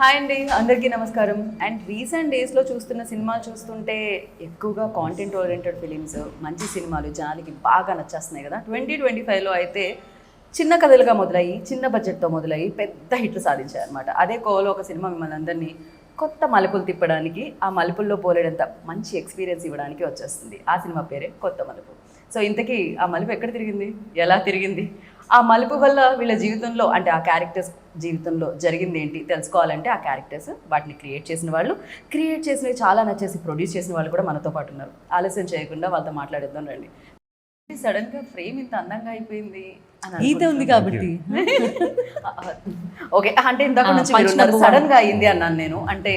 Hi అండి, అందరికీ నమస్కారం. అండ్ రీసెంట్ డేస్లో చూస్తున్న సినిమాలు చూస్తుంటే ఎక్కువగా కాంటెంట్ ఓరియంటెడ్ ఫిలిమ్స్, మంచి సినిమాలు జనాలకి బాగా నచ్చేస్తున్నాయి కదా. 2025లో అయితే చిన్న కథలుగా మొదలయ్యి, చిన్న బడ్జెట్తో మొదలయ్యి పెద్ద హిట్లు సాధించాయి అనమాట. అదే కోవలో ఒక సినిమా మిమ్మల్ని అందరినీ కొత్త మలుపులు తిప్పడానికి, ఆ మలుపుల్లో పోలేడంత మంచి ఎక్స్పీరియన్స్ ఇవ్వడానికి వచ్చేస్తుంది. ఆ సినిమా పేరే కొత్త మలుపు. సో ఇంతకీ ఆ మలుపు ఎక్కడ తిరిగింది, ఎలా తిరిగింది, ఆ మలుపు వల్ల వీళ్ళ జీవితంలో అంటే ఆ క్యారెక్టర్స్ జీవితంలో జరిగింది ఏంటి తెలుసుకోవాలంటే ఆ క్యారెక్టర్స్ వాటిని క్రియేట్ చేసినవి చాలా నచ్చేసి ప్రొడ్యూస్ చేసిన వాళ్ళు కూడా మనతో పాటు ఉన్నారు. ఆలస్యం చేయకుండా వాళ్ళతో మాట్లాడేద్దాం రండి. సడన్ గా ఫ్రేమ్ ఇంత అందంగా అయిపోయింది ఈత ఉంది కాబట్టి ఓకే, అంటే ఇంతకు నుంచి సడన్ గా అయింది అన్నాను నేను. అంటే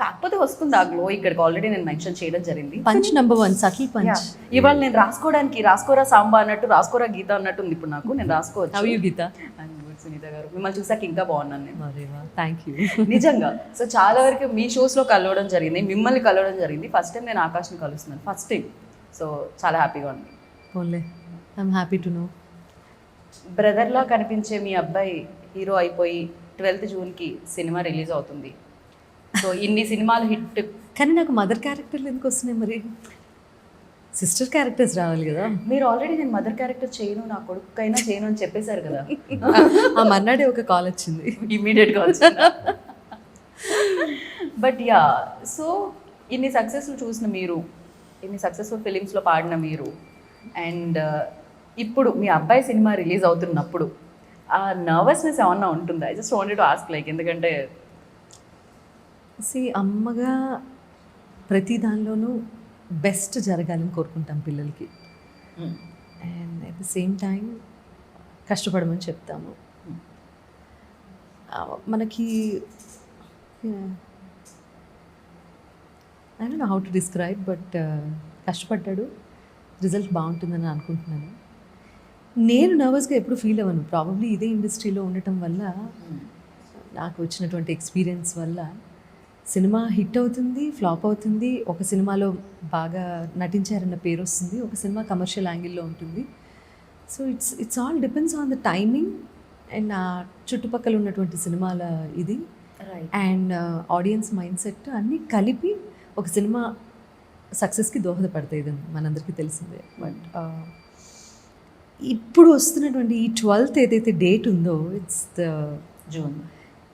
కాకపోతే వస్తుంది ఆ గ్లో. ఇక్కడికి ఆల్రెడీ నేను మెన్షన్ చేయడం జరిగింది. పంచ్ నంబర్ 1 సఖీ పంచ్. ఇవాళ నేను రాసుకోవడానికి రాసుకోరా సాంబా అన్నట్టు రాసుకోరా గీత అన్నట్టు ఉంది ఇప్పుడు నాకు. నేను రాసుకోవచ్చు. హౌ యు గీత? సునీత గారు, మిమ్మల్ని చూసాక ఇంకా బాగున్నాను నేను. Thank you. నిజంగా. సో చాలా వరకు మీ షోస్లో కలవడం జరిగింది, మిమ్మల్ని కలవడం జరిగింది. ఫస్ట్ టైం నేను ఆకాష్ని కలుస్తున్నాను, ఫస్ట్ టైం. సో చాలా హ్యాపీగా ఉంది. Only I'm happy to know. బ్రదర్లా కనిపించే మీ అబ్బాయి హీరో అయిపోయి 12th జూన్కి సినిమా రిలీజ్ అవుతుంది. సో ఇన్ని సినిమాలు హిట్, కానీ నాకు మదర్ క్యారెక్టర్లు ఎందుకు వస్తున్నాయి మరి? సిస్టర్ క్యారెక్టర్స్ రావాలి కదా. మీరు ఆల్రెడీ నేను మదర్ క్యారెక్టర్ చేయను, నా కొడుకైనా చేయను అని చెప్పేశారు కదా. ఆ మర్నాడే ఒక కాల్ వచ్చింది, ఇమీడియట్గా వచ్చింది. బట్ యా, సో ఇన్ని సక్సెస్లు చూసిన మీరు, ఇన్ని సక్సెస్ఫుల్ ఫిలిమ్స్లో పాడిన మీరు, అండ్ ఇప్పుడు మీ అబ్బాయి సినిమా రిలీజ్ అవుతున్నప్పుడు ఆ నర్వస్నెస్ ఏమన్నా ఉంటుందా? I just wanted to ask, like ఎందుకంటే అమ్మగా ప్రతి దానిలోనూ బెస్ట్ జరగాలని కోరుకుంటాం పిల్లలకి. And at the same time కష్టపడమని చెప్తాము. మనకి I don't know how to describe, but కష్టపడ్డాడు, రిజల్ట్ బాగుంటుందని అనుకుంటున్నాను. నేను నర్వస్గా ఎప్పుడు ఫీల్ అవ్వను. ప్రాబబ్లీ ఇదే ఇండస్ట్రీలో ఉండటం వల్ల, నాకు వచ్చినటువంటి ఎక్స్పీరియన్స్ వల్ల సినిమా హిట్ అవుతుంది, ఫ్లాప్ అవుతుంది. ఒక సినిమాలో బాగా నటించారన్న పేరు వస్తుంది, ఒక సినిమా కమర్షియల్ యాంగిల్లో ఉంటుంది. So it's all depends on the timing and ఆ చుట్టుపక్కల ఉన్నటువంటి సినిమాల ఇది అండ్ ఆడియన్స్ మైండ్ సెట్ అన్నీ కలిపి ఒక సినిమా సక్సెస్కి దోహదపడతాయి. ఇది మనందరికీ తెలిసిందే. బట్ ఇప్పుడు వస్తున్నటువంటి ఈ 12th ఏదైతే డేట్ ఉందో, it's the June,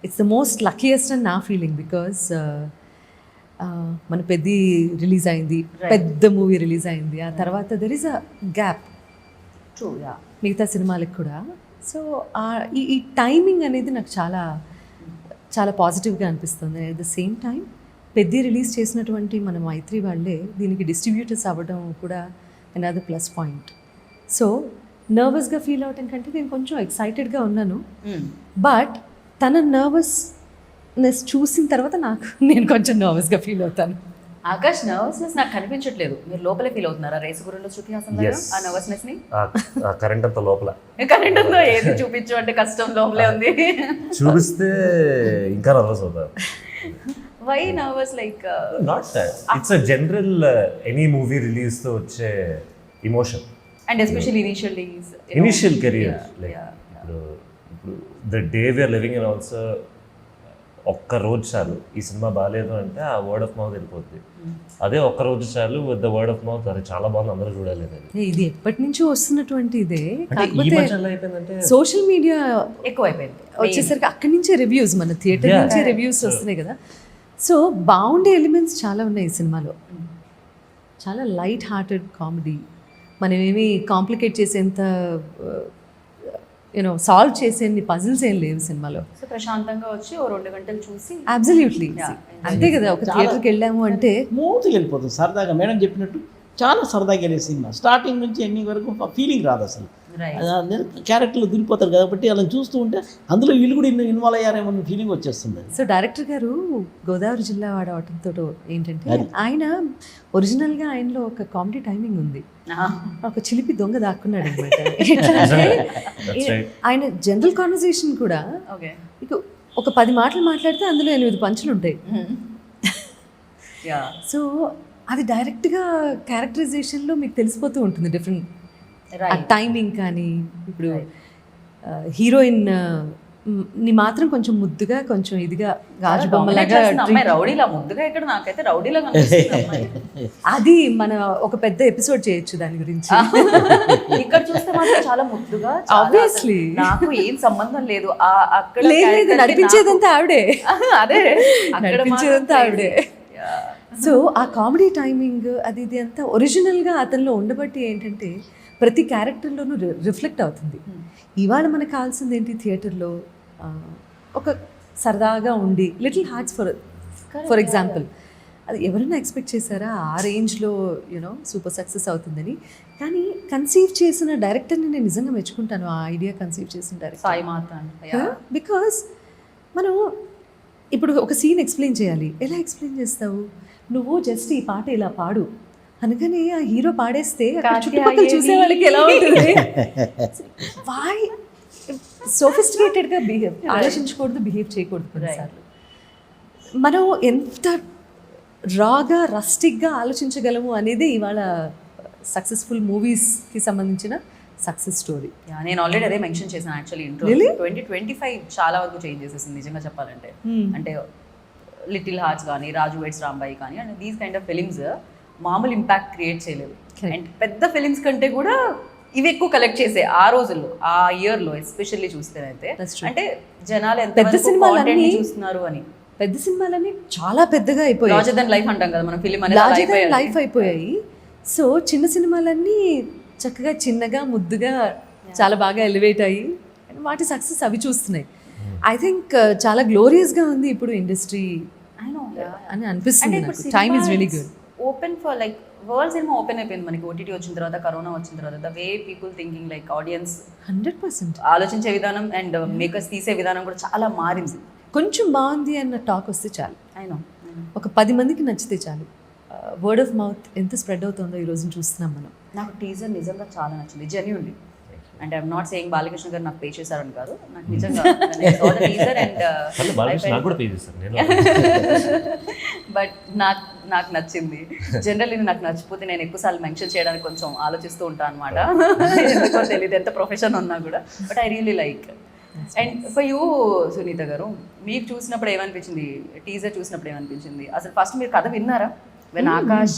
it's the most luckiest అని నా ఫీలింగ్. బికాజ్ మన పెద్ది రిలీజ్ అయింది, పెద్ద మూవీ రిలీజ్ అయింది, ఆ తర్వాత దెర్ ఈస్ అ గ్యాప్ మిగతా సినిమాలకు కూడా. సో ఈ టైమింగ్ అనేది నాకు చాలా చాలా పాజిటివ్గా అనిపిస్తుంది. At the same time Peddi release చేసినటువంటి మన మైత్రి వాళ్ళే దీనికి డిస్ట్రిబ్యూటర్స్ అవ్వడం కూడా అనదర్ ప్లస్ పాయింట్. సో నర్వస్గా ఫీల్ అవటం కంటే నేను కొంచెం ఎక్సైటెడ్గా ఉన్నాను. బట్ తన నర్వస్నెస్ చూసిన తర్వాత నేను కొంచెం నర్వస్గా ఫీల్ అవుతాను. ఆకాష్ నర్వస్నెస్ నాకు కనిపించట్లేదు, మీరు లోపలే ఫీల్ అవుతున్నారా? రేసు గురిలో శృతి హాసన్ గారు ఆ నర్వస్నెస్ ని కరెంట్ అంతా లోపల, కరెంట్ అంతా ఏది చూపించు అంటే కష్టం లోపలే ఉంది, చూపిస్తే ఇంకా నర్వస్ అవుతారు. Why nervous? Like not that, it's a general any movie release తో వచ్చే emotion. And especially initial career, like ఇప్పుడు the day we are living in also, ఒక్క రోజు చాలు ఈ సినిమా బాగాలేదు అంటే ఆ వర్డ్ ఆఫ్ మౌత్ వెళ్ళిపోద్ది. అదే ఒక్క రోజు చాలు with the word of mouth, అది చాలా బాగుంది, అందరూ చూడాలి. ఇది ఎప్పటి నుంచో వస్తున్నటువంటి ఇదే, అయిపోయిందంటే సోషల్ మీడియా ఎక్కువ అయిపోయింది వచ్చేసరికి అక్కడి నుంచే రివ్యూస్, మన థియేటర్ నుంచే రివ్యూస్ వస్తున్నాయి కదా. సో బాగుండే ఎలిమెంట్స్ చాలా ఉన్నాయి ఈ సినిమాలో. చాలా లైట్ హార్టెడ్ కామెడీ, మనం ఏమి కాంప్లికేట్ చేసేంత సాల్వ్ చేసేన్ని పజిల్స్ ఏం లేవు సినిమాలో. సో ప్రశాంతంగా వచ్చి ఓ 2 గంటలు చూసి అబ్సల్యూట్లీ అంతే కదా. ఒక థియేటర్కి వెళ్ళాము అంటే స్మూత్గా వెళ్ళిపోతుంది, సరదాగా. మేడం చెప్పినట్టు చాలా సరదాగా వెళ్ళే సినిమా, స్టార్టింగ్ నుంచి ఎండింగ్ వరకు ఫీలింగ్ రాదు అసలు. క్యారెక్టర్లు దిగిపోతారు కాబట్టి అలా చూస్తూ ఉంటే అందులో వీళ్ళు కూడా ఇన్వాల్వ్ అయ్యారేమో ఫీలింగ్ వచ్చేస్తుంది. సో డైరెక్టర్ గారు గోదావరి జిల్లా వాడవటంతో ఏంటంటే, ఆయన ఒరిజినల్గా ఆయనలో ఒక కామెడీ టైమింగ్ ఉంది, ఒక చిలిపి దొంగ దాక్కున్నాడు అనమాట. ఆయన జనరల్ కాన్వర్సేషన్ కూడా ఇక ఒక 10 మాటలు మాట్లాడితే అందులో 8 పంచులు ఉంటాయి. సో అది డైరెక్ట్గా క్యారెక్టరైజేషన్లో మీకు తెలిసిపోతూ ఉంటుంది డిఫరెంట్ టైమింగ్. కానీ ఇప్పుడు హీరోయిన్ నీ మాత్రం కొంచెం ముద్దుగా కొంచెం ఇదిగా గాజు Dominate బొమ్మలాగా చేస్తుంది అమ్మాయి రౌడీలా ముద్దుగా ఇక్కడ నాకైతే రౌడీలా కనిపిస్తుంది అమ్మాయి. అది మన ఒక పెద్ద ఎపిసోడ్ చేయొచ్చు దాని గురించి. ఇక్కడ చూస్తే మాత్రం చాలా ముద్దుగా చాలా Obviously. అసలు నాకు ఏం సంబంధం లేదు అక్కడ లేదు character కి నడిపించేదంతా ఆవిడే, నాకు- అదే అక్కడ నడిపించేదంతా మాత్రం ఆవిడే. Yeah. సో ఆ కామెడీ టైమింగ్ అది ఇది అంతా ఒరిజినల్గా అతనిలో ఉండబట్టి ఏంటంటే ప్రతి క్యారెక్టర్లోనూ రిఫ్లెక్ట్ అవుతుంది. ఇవాళ మనకు కావాల్సింది ఏంటి థియేటర్లో ఒక సరదాగా ఉండి లిటిల్ హార్ట్స్ ఫర్ ఎగ్జాంపుల్, అది ఎవరైనా ఎక్స్పెక్ట్ చేశారా ఆ రేంజ్లో యూనో సూపర్ సక్సెస్ అవుతుందని? కానీ కన్సీవ్ చేసిన డైరెక్టర్ని నేను నిజంగా మెచ్చుకుంటాను, ఆ ఐడియా కన్సీవ్ చేసిన డైరెక్టర్. సాయి మాత అంటే బికాస్ మనం ఇప్పుడు ఒక సీన్ ఎక్స్ప్లెయిన్ చేయాలి, ఎలా ఎక్స్ప్లెయిన్ చేస్తావు? నువ్వు జస్ట్ ఈ పాట ఇలా పాడు అనగానే ఆ హీరో పాడేస్తే అక్కడ చుట్టుపక్కల చూసే వాళ్ళకి ఎలా ఉంటుంది? వై సోఫిస్టికేటెడ్గా ఆలోచించకూడదు, బిహేవ్ చేయకూడదు కొన్నిసార్లు. మనం ఎంత రాగా రస్టిక్గా ఆలోచించగలము అనేది ఇవాళ సక్సెస్ఫుల్ మూవీస్కి సంబంధించిన సక్సెస్ స్టోరీ. నేను ఆల్రెడీ అదే మెన్షన్ చేశాను యాక్చువల్లీ ఇంట్రో. 2025 చాలా వరకు చేంజ్ చేసేసింది నిజంగా చెప్పాలంటే. అంటే లిటిల్ హార్ట్స్ కానీ, రాజు వెడ్స్ రాంబాయి కానీ, and these kind of films మామూలు ఇంపాక్ట్ క్రియేట్ చేయలేవు. అండ్ పెద్ద ఫిలిమ్స్ కంటే కూడా ఇవి ఎక్కువ కలెక్ట్ చేసే ఆ రోజుల్లో, ఆ ఇయర్లో ఎస్పెషల్లీ చూస్తేనైతే. అంటే జనాలు ఎంత పెద్ద సినిమాలన్నీ చూస్తున్నారు అని. పెద్ద సినిమాలన్నీ చాలా పెద్దగా అయిపోయాయి, లార్జర్ దెన్ లైఫ్ అంటాం కదా మనం, ఫిలిం అనేది లార్జర్ దెన్ లైఫ్ అయిపోయాయి. సో చిన్న సినిమాలన్నీ చక్కగా చిన్నగా ముద్దుగా చాలా బాగా ఎలివేట్ అయ్యి వాటి సక్సెస్ అవి చూస్తున్నాయి. ఐ థింక్ చాలా గ్లోరియస్గా ఉంది ఇప్పుడు ఇండస్ట్రీ అని అనిపిస్తుంది నాకు. Time is really good. Open for like world cinema open అయిపోయింది మనకి. ఓటీటీ వచ్చిన తర్వాత, కరోనా వచ్చిన తర్వాత, the way people thinking like audience 100% ఆలోచించే విధానం అండ్ మేకర్స్ తీసే విధానం కూడా చాలా మారింది. కొంచెం బాగుంది అన్న టాక్ వస్తే చాలు, అయినా ఒక 10 మందికి నచ్చితే చాలు. వర్డ్ ఆఫ్ మౌత్ ఎంత స్ప్రెడ్ అవుతుందో ఈ రోజున చూస్తున్నాం మనం. నాకు టీజర్ నిజంగా చాలా నచ్చింది, genuinely. And I'm not saying Balakrishna గారు నాకు పే చేశారని కాదు, నాకు నిజంగా టీజర్ నాకు కూడా పే చేశారు నేను. బట్ నాకు నచ్చింది. జనరల్లీ నాకు నచ్చిపోతే నేను ఎక్కువసార్లు మెన్షన్ చేయడానికి కొంచెం ఆలోచిస్తూ ఉంటాను అనమాట. ఎందుకో తెలియదు ఎంత ప్రొఫెషన్ ఉన్నా కూడా. But I really like. And for you Sunitha garu, మీకు చూసినప్పుడు ఏమనిపించింది? టీజర్ చూసినప్పుడు ఏమనిపించింది? అసలు ఫస్ట్ మీరు కథ విన్నారా? వెన్ ఆకాష్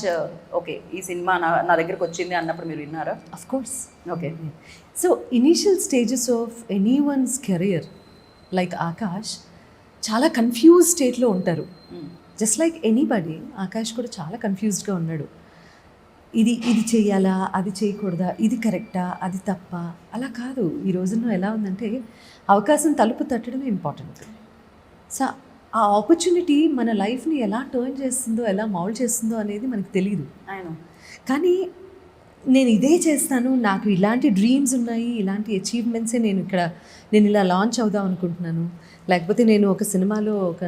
ఓకే ఈ సినిమా నా దగ్గరకు వచ్చింది అన్నప్పుడు మీరు విన్నారా? Of course. Okay. So initial stages of any once career like Akash చాలా కన్ఫ్యూజ్ స్టేట్లో ఉంటారు. జస్ట్ లైక్ ఎనీబడి, ఆకాష్ కూడా చాలా కన్ఫ్యూజ్డ్గా ఉన్నాడు. ఇది చేయాలా, అది చేయకూడదా, ఇది కరెక్టా, అది తప్ప, అలా కాదు. ఈ రోజుల్లో ఎలా ఉందంటే అవకాశం తలుపు తట్టడమే ఇంపార్టెంట్. సో ఆ ఆపర్చునిటీ మన లైఫ్ని ఎలా టర్న్ చేస్తుందో, ఎలా మౌల్డ్ చేస్తుందో అనేది మనకు తెలియదు. కానీ నేను ఇదే చేస్తాను, నాకు ఇలాంటి డ్రీమ్స్ ఉన్నాయి, ఇలాంటి అచీవ్మెంట్సే నేను ఇలా లాంచ్ అవుదాం అనుకుంటున్నాను, లేకపోతే నేను ఒక సినిమాలో ఒక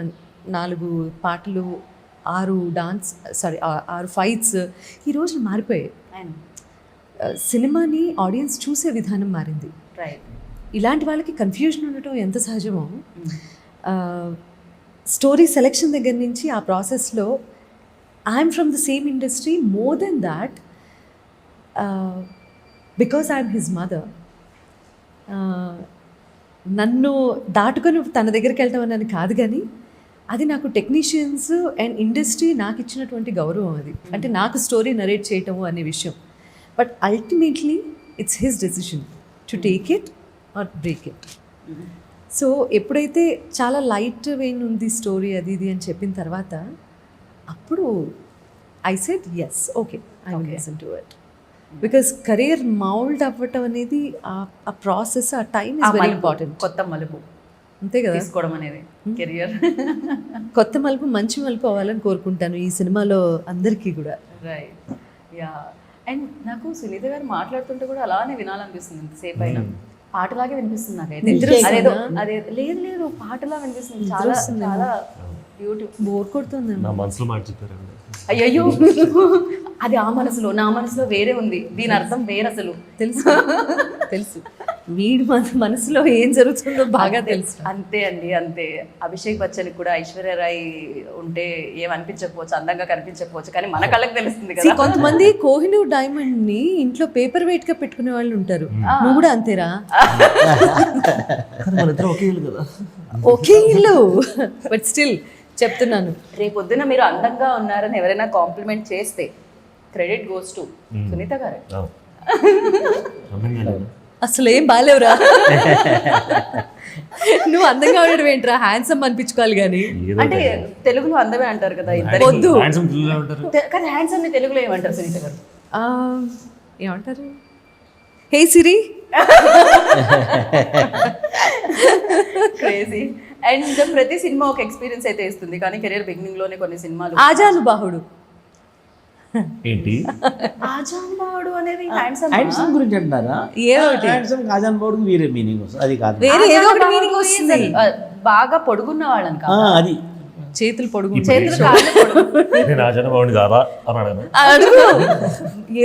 4 పాటలు, 6 ఫైట్స్ ఈ రోజులు మారిపోయాయి. సినిమాని ఆడియన్స్ చూసే విధానం మారింది. ఇలాంటి వాళ్ళకి కన్ఫ్యూజన్ ఉండటం ఎంత సహజమో, స్టోరీ సెలెక్షన్ దగ్గర నుంచి ఆ ప్రాసెస్లో I'm from the same industry. More than that, because I'm his mother, నన్ను దాటుకొని తన దగ్గరికి వెళ్ళటం అని కాదు, కానీ అది నాకు టెక్నీషియన్స్ అండ్ ఇండస్ట్రీ నాకు ఇచ్చినటువంటి గౌరవం. అది అంటే నాకు స్టోరీ నరేట్ చేయటము అనే విషయం. But ultimately it's his decision to take it or break it. So ఎప్పుడైతే చాలా లైట్ వెయిన్ ఉంది స్టోరీ అది ఇది అని చెప్పిన తర్వాత, అప్పుడు I said yes, okay, I will listen to it. Because career mould అవ్వటం అనేది ఆ ప్రాసెస్, ఆ టైం ఇస్ వెరీ ఇంపార్టెంట్. కొత్త మలుపు అంతే కదా తీసుకోవడం అనేది కెరియర్. కొత్త మలుపు, మంచి మలుపు అవ్వాలని కోరుకుంటాను ఈ సినిమాలో అందరికీ కూడా. Right, yeah. అండ్ నాకు సునీత గారు మాట్లాడుతుంటే కూడా అలానే వినాలనిపిస్తుంది ఇంతసేపు అయినా. పాటలాగే వినిపిస్తుంది నాకైతే. అదేదో అదే లేదు పాటలా వినిపిస్తుంది. చాలా చాలా బ్యూటిఫుల్. బోర్ కొడుతుంది నా మనసులో మాట చెప్పారండి. అయ్యో, అది ఆ మనసులో, నా మనసులో వేరే ఉంది, దీని అర్థం వేరే అసలు. తెలుసు తెలుసు. వీడి మనసులో ఏం జరుగుతుందో బాగా తెలుసు. అంతే అండి, అంతే. అభిషేక్ బచ్చన్ కూడా ఐశ్వర్య రాయ్ ఉంటే ఏం అనిపించకపోవచ్చు, అందంగా కనిపించకపోవచ్చు, కానీ మన కళ్ళకి తెలుస్తుంది See, కదా. కొంతమంది కోహినూర్ డైమండ్ ని ఇంట్లో పేపర్ వెయిట్ గా పెట్టుకునే వాళ్ళు ఉంటారు. నువ్వు కూడా అంతేరా? కానీ మన ఇద్దరు ఒకే ఇల్లు కదా. ఒకే ఇల్లు, బట్ స్టిల్ చెప్తున్నాను. రేపొద్దున మీరు అందంగా ఉన్నారని ఎవరైనా కాంప్లిమెంట్ చేస్తే క్రెడిట్ గోస్ టు సునీత గారు. అసలు ఏం బాగాలేవురా. నువ్వు అందంగా ఉండడం ఏంట్రా, హ్యాండ్సమ్ అనిపించుకోవాలి కానీ. అంటే తెలుగులో అందమే అంటారు కదా ఇద్దరు. వద్దు. కానీ హ్యాండ్సమ్ ని తెలుగులో ఏమంటారు సునీత గారు? ఏమంటారు? హే సిరి. క్రేజీ. అండ్ ప్రతి సినిమా ఒక ఎక్స్పీరియన్స్ అయితే ఇస్తుంది, కానీ కెరీర్ బిగినింగ్ లోనే కొన్ని సినిమాలు ఆజానుబాహుడు. ఏంటి ఆజానుబాహుడు అనేది హ్యాండ్సమ్ హ్యాండ్సమ్ గురించి అంటున్నారా? హ్యాండ్సమ్ ఆజాన్ బాబుకి వేరే మీనింగ్ వస్తుంది, అది కాదు. వేరే ఏదో ఒకటి మీనింగ్ వస్తుంది. బాగా పొడుగున్న వాళ్ళని కాదు, అది చేతులు పొడుగు, చేతులు కాళ్ళు పొడుగు. నేను ఆజాన బాగుంది కాదా అని అడగను. అడుగు.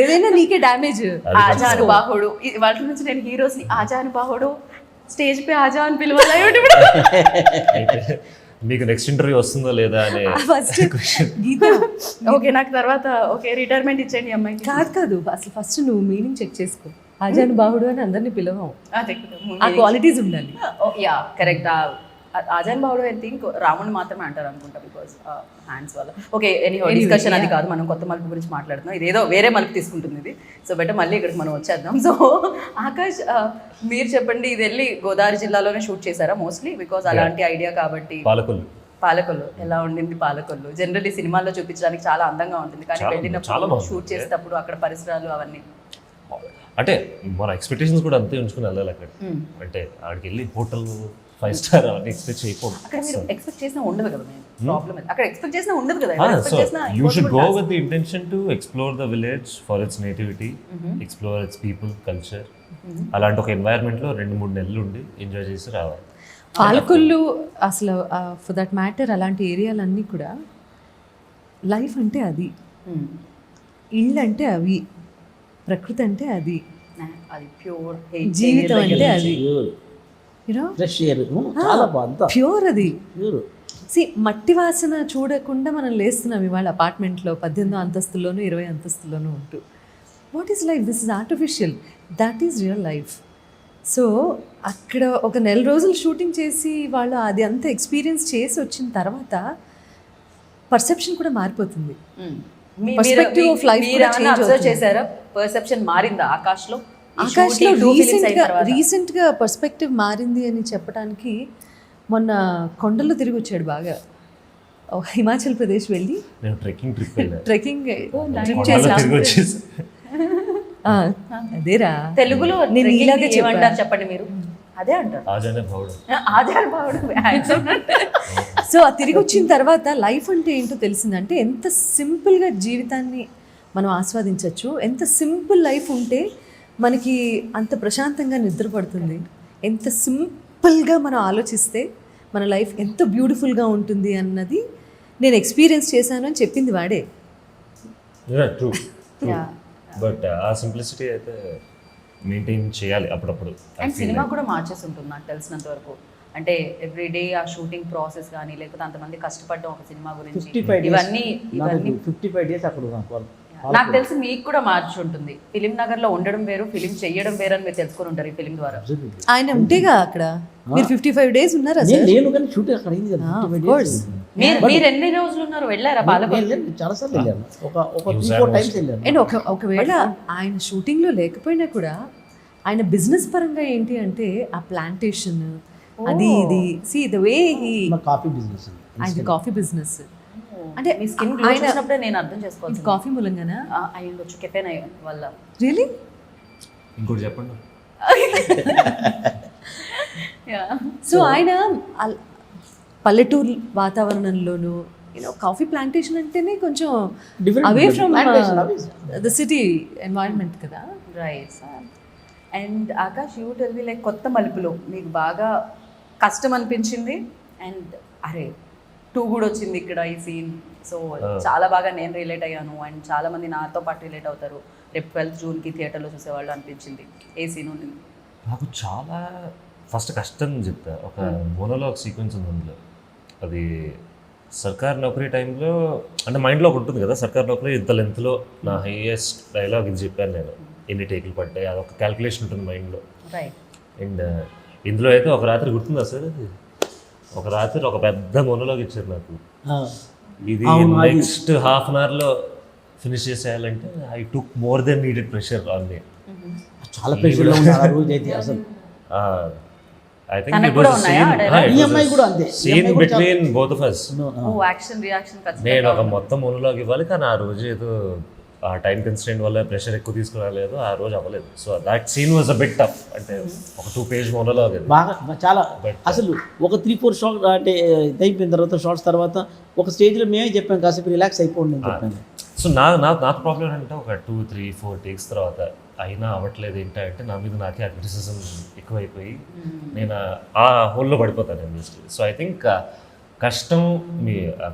ఏదైనా నీకే డ్యామేజ్. ఆజానుబాహుడు వాటి నుంచి నేను హీరోస్ ని ఆజానుబాహుడు స్టేజ్ పై ఆజా అని పిలవాలి. అయితే మీకు నెక్స్ట్ ఇంటర్వ్యూ వస్తుందో లేదా అనే ఫస్ట్ గీత. ఓకే, నాకు తర్వాత ఓకే రిటైర్మెంట్ ఇచ్చేయండి అమ్మాయికి. కాదు అసలు ఫస్ట్ నువ్వు మీనింగ్ చెక్ చేసుకో. ఆజానుబాహుడు అని అందరినీ పిలవం, అదే ఆ క్వాలిటీస్ ఉండాలి. Yeah correct. ఆజాన్ బాహుడు ఐ థింక్ రాముని మాత్రమే అంటారు అనుకుంటా, బికాస్ హ్యాండ్స్ వల్ల. ఓకే, ఎనీహౌ డిస్కషన్ అది కాదు, మనం కొత్త మలుపు గురించి మాట్లాడుతున్నాం. ఇదేదో వేరే మలుపు తీసుకుంటుంది ఇది. సో బెటర్ మళ్ళీ ఇక్కడికి మనం వచ్చేద్దాం. సో ఆకాష్, మీరు చెప్పండి, ఇది వెళ్ళి గోదావరి జిల్లాలోనే షూట్ చేశారా మోస్ట్లీ? బికాస్ అలాంటి ఐడియా కాబట్టి. పాలకొల్లు ఎలా ఉండింది? పాలకొల్లు జనరల్లీ సినిమాల్లో చూపించడానికి చాలా అందంగా ఉంటుంది, కానీ వెళ్ళినప్పుడు షూట్ చేసేటప్పుడు అక్కడ పరిసరాలు అవన్నీ అంటే మన ఎక్స్పెక్టేషన్స్ కూడా అంతే ఉంచుకుని వెళ్ళాలి అక్కడ. అంటే అక్కడికి వెళ్ళి హోటల్ 5 స్టార్ అవన్నీ ఎక్స్పెక్ట్ చేయకూడదు. అక్కడ మీరు ఎక్స్పెక్ట్ చేసినా ఉండదు కదా. ప్రాబ్లమ్ అక్కడ ఎక్స్పెక్ట్ చేసినా ఉండదు కదా. So you should go with the intention to explore the village for it's nativity, explore it's people, culture. అలాంటి ఒక ఎన్వైరన్మెంట్ లో 2-3 నెలలు ఉండి ఎంజాయ్ చేసి రావాలి. పాలకొల్లు అసలు ఫర్ దట్ మ్యాటర్ అలాంటి ఏరియాలన్నీ కూడా లైఫ్ అంటే అది, ఇళ్ళు అంటే అవి, ప్రకృతి అంటే అది, అది ప్యూర్ జీవితం అంటే అది, ఫ్రెష్ ఎయిర్ చాలా బాగుంది, ప్యూర్ అది. ప్యూర్. మట్టి వాసన చూడకుండా మనం లేస్తున్నాం ఇవాళ అపార్ట్మెంట్లో 18వ అంతస్తులోనూ 20 అంతస్తులోనూ ఉంటూ. What is life? This is artificial, that is real life. So అక్కడ ఒక 1 నెల రోజులు షూటింగ్ చేసి వాళ్ళు అది అంతా ఎక్స్పీరియన్స్ చేసి వచ్చిన తర్వాత పర్సెప్షన్ కూడా మారిపోతుంది. పర్స్పెక్టివ్ ఆఫ్ లైఫ్ కూడా చేంజ్ అవుతుంది. చేశారా? పర్సెప్షన్ మారిందా ఆకాష్లో? ఆకాష్లో రీసెంట్గా పర్స్పెక్టివ్ మారింది అని చెప్పడానికి మొన్న కొండల్లో తిరిగి వచ్చాడు బాగా. హిమాచల్ ప్రదేశ్ వెళ్ళి నేను ట్రెక్కింగ్ ట్రిప్ వెళ్ళాను. ట్రెక్కింగ్ అదేరా తెలుగులో నేను ఇలాగే ఏమంటారు చెప్పండి మీరు? అదే అంటారు ఆజాన్ బాహుడు. సో ఆ తిరిగి వచ్చిన తర్వాత లైఫ్ అంటే ఏంటో తెలిసిందంటే ఎంత సింపుల్గా జీవితాన్ని మనం ఆస్వాదించవచ్చు, ఎంత సింపుల్ లైఫ్ ఉంటే మనకి అంత ప్రశాంతంగా నిద్రపడుతుంది, ఎంత సింపుల్గా మనం ఆలోచిస్తే మన లైఫ్ ఎంత బ్యూటిఫుల్గా ఉంటుంది అన్నది నేను ఎక్స్పీరియన్స్ చేశాను అని చెప్పింది వాడే. ట్రూ. బట్ ఆ సింప్లిసిటీ అయితే మెయింటైన్ చేయాలి అప్పుడప్పుడు. అండ్ సినిమా కూడా మార్చేసి ఉంటుంది నాకు తెలిసినంత వరకు. అంటే ఎవ్రీడే ఆ షూటింగ్ ప్రాసెస్ కానీ, లేకపోతే అంతమంది కష్టపడడం ఒక సినిమా గురించి, ఇవన్నీ 55 days అక్కడ నాకు తెలిసి మీకు కూడా మార్చి ఉంటుంది. ఫిలిం నగర్ లో ఉండడం వేరు, ఫిలిం చెయ్యడం వేరు అని మీరు తెలుసుకొని ఉంటారు ఈ ఫిలిం ద్వారా. ఆయన ఉంటేగా అక్కడ మీరు 55 days ఉన్నారా? నేను కానీ షూటింగ్ అక్కడ అయింది కదా. మీరు ఎన్ని రోజులు ఉన్నారు? వెళ్ళారా పాలకొల్లు? చాలా సార్లు వెళ్ళాను, ఒక 3-4 times వెళ్ళాను. అండ్ ఒకవేళ ఆయన షూటింగ్లో లేకపోయినా కూడా ఆయన బిజినెస్ పరంగా ఏంటి అంటే ఆ ప్లాంటేషన్ అది ఇది ద వే కాఫీ బిజినెస్, ఆయన కాఫీ బిజినెస్. అంటే మీ స్కిన్ గ్లో చేసినప్పుడే నేను అర్థం చేసుకోవాలి. కాఫీ మూలంగానా అయి ఉండొచ్చు, కెఫెన్ వల్ల. రియలీ? ఇంకోటి చెప్పండి. సో ఆయన పల్లెటూరు వాతావరణంలోనూ కాఫీ ప్లాంటేషన్ అంటేనే కొంచెం away from the city environment కదా. Right. And Akash, you tell me, like కొత్త మలుపులో మీకు బాగా కష్టం అనిపించింది అండ్ అరే 2 కూడా వచ్చింది ఇక్కడ ఈ సీన్, సో చాలా బాగా నేను రిలేట్ అయ్యాను అండ్ చాలా మంది నాతో పాటు రిలేట్ అవుతారు, రేపు 12th June థియేటర్లో చూసేవాళ్ళు అనిపించింది. ఏ సీన్ ఉంది? నాకు చాలా ఫస్ట్ కష్టం చెప్తా. ఒక మోనోలాగ్ సీక్వెన్స్ ఉంది అందులో. అది సర్కార్ నౌకరీ టైంలో అంటే మైండ్లో ఒకటి ఉంటుంది కదా, సర్కార్ నౌకరీ ఇంత లెంత్లో నా హైయెస్ట్ డైలాగ్ ఇది చెప్పాను నేను, ఎన్ని టేకులు పడ్డాయి, అదొక క్యాల్కులేషన్ ఉంటుంది మైండ్లో. రైట్. అండ్ ఇందులో అయితే ఒక రాత్రి గుర్తుందా సార్, అది ఒక రాత్రి ఒక పెద్ద మోనోలాగ్ ఇచ్చారు నాకు. ఇది నెక్స్ట్ హాఫ్ అన్ అవర్లో ఫినిష్ చేసేయాలంటే I took more than needed pressure on me. చాలా ప్రెషర్లో ఉన్నారు ఆ రోజు అయితే అసలు. I think it was a scene. ఈ అమ్మాయి కూడా అంతే. Scene between both of us. ఓ యాక్షన్ రియాక్షన్ నేను ఒక మొత్తం మోనోలాగ్ ఇవ్వాలి, కానీ ఆ రోజు ఏదో ఆ టైం కన్స్ట్రెంట్ వల్ల ప్రెషర్ ఎక్కువ తీసుకురాలేదు, ఆ రోజు అవ్వలేదు. So that scene was a bit tough. అంటే ఒక 2 పేజ్ మోనోలాగ్ అది బాగా చాలా అసలు ఒక 3-4 షాట్ అంటే ఇది అయిపోయిన తర్వాత షార్ట్స్ తర్వాత ఒక స్టేజ్లో మేమే చెప్పాం కాసేపు రిలాక్స్ అయిపోండి అని చెప్పాను. సో నాకు ప్రాబ్లం అంటే ఒక 2-3-4 టేక్స్ తర్వాత అయినా అవ్వట్లేదు ఏంటంటే నా మీద నాకే క్రిటిసిజం ఎక్కువైపోయి నేను ఆ హోల్లో పడిపోతాను బేసిక్లీ. సో ఐ థింక్